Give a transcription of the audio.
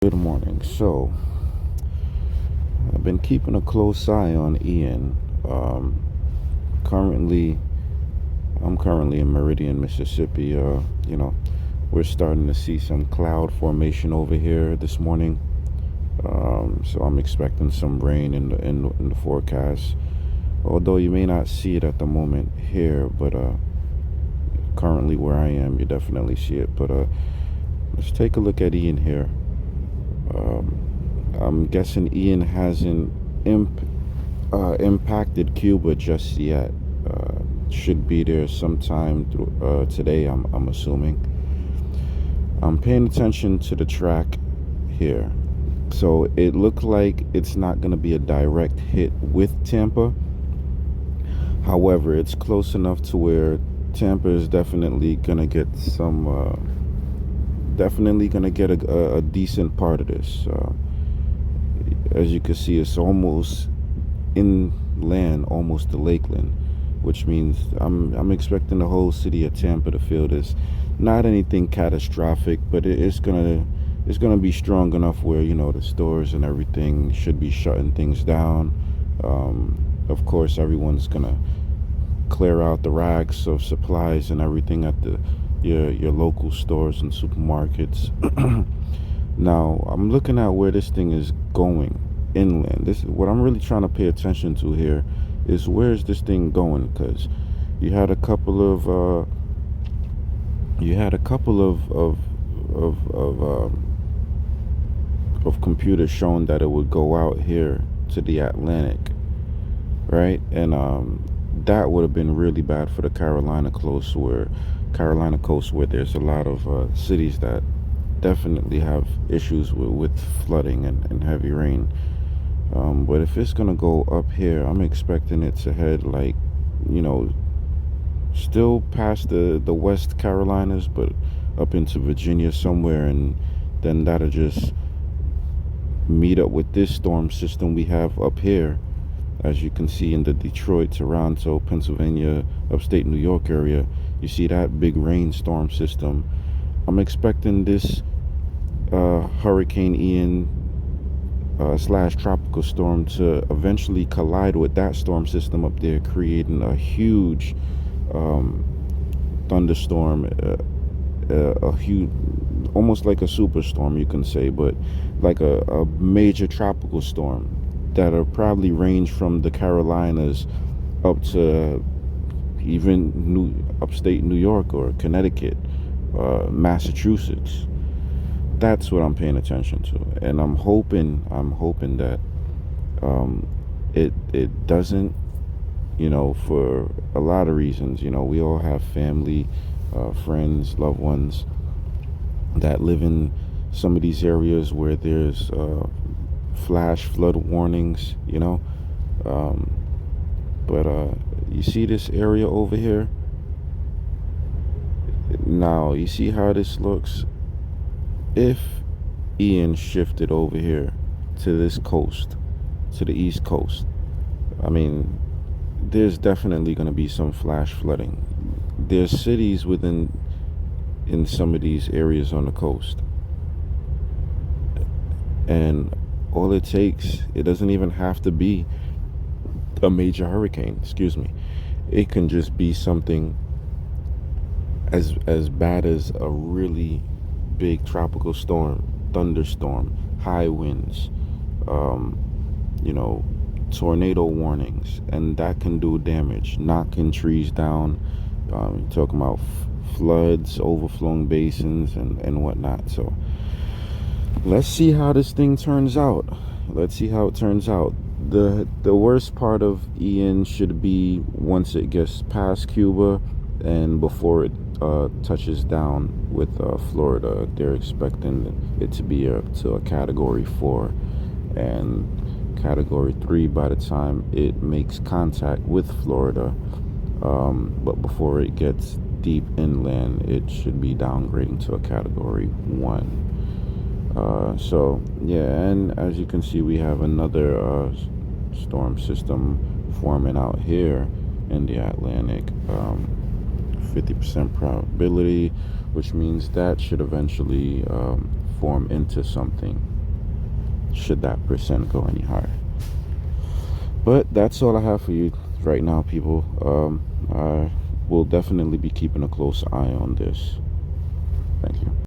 Good morning. So, I've been keeping a close eye on Ian. Um, currently, I'm currently in Meridian, Mississippi. We're starting to see some cloud formation over here this morning. So I'm expecting some rain in the forecast. Although you may not see it at the moment here, but currently where I am, you definitely see it. But let's take a look at Ian here. I'm guessing Ian hasn't impacted Cuba just yet. Should be there sometime through today. I'm assuming. I'm paying attention to the track here. So it looked like it's not going to be a direct hit with Tampa. However, it's close enough to where Tampa is definitely going to get definitely going to get a decent part of this. As you can see, it's almost inland, almost to Lakeland, which means I'm expecting the whole city of Tampa to feel this. Not anything catastrophic, but it's gonna be strong enough where the stores and everything should be shutting things down. Of course, everyone's gonna clear out the racks of supplies and everything at your local stores and supermarkets. Now, I'm looking at where this thing is going inland. This is what I'm really trying to pay attention to here is where is this thing going? Because you had a couple of computers showing that it would go out here to the Atlantic, right? And that would have been really bad for the Carolina coast, where there's a lot of cities that definitely have issues with flooding and heavy rain. But if it's gonna go up here, I'm expecting it to head like, you know, still past the West Carolinas, but up into Virginia somewhere, and then that'll just meet up with this storm system we have up here, as you can see in the Detroit, Toronto, Pennsylvania, upstate New York area. You see that big rainstorm system. I'm expecting this Hurricane Ian slash tropical storm to eventually collide with that storm system up there, creating a huge um, thunderstorm, a huge, almost like a superstorm, you can say, but like a major tropical storm that'll probably range from the Carolinas up to even upstate New York or Connecticut, Massachusetts. That's what I'm paying attention to, and I'm hoping that it doesn't, for a lot of reasons. We all have family, friends, loved ones that live in some of these areas where there's flash flood warnings. Um, but you see this area over here. Now you see how this looks. If Ian shifted over here to this coast, to the East Coast, I mean, there's definitely going to be some flash flooding. There's cities in some of these areas on the coast, and all it takes, it doesn't even have to be a major hurricane. Excuse me. It can just be something as bad as a really big tropical storm, thunderstorm, high winds, um, you know, tornado warnings, and that can do damage, knocking trees down. Talking about floods, overflowing basins, and whatnot. So let's see how this thing turns out. Let's see how it turns out. The worst part of Ian should be once it gets past Cuba and before it touches down with Florida. They're expecting it to be to a Category 4 and Category 3 by the time it makes contact with Florida. But before it gets deep inland, it should be downgrading to a Category 1. So yeah, and as you can see, we have another storm system forming out here in the Atlantic. 50% probability, which means that should eventually transform into something should that percent go any higher. But that's all I have for you right now, people. I will definitely be keeping a close eye on this. Thank you.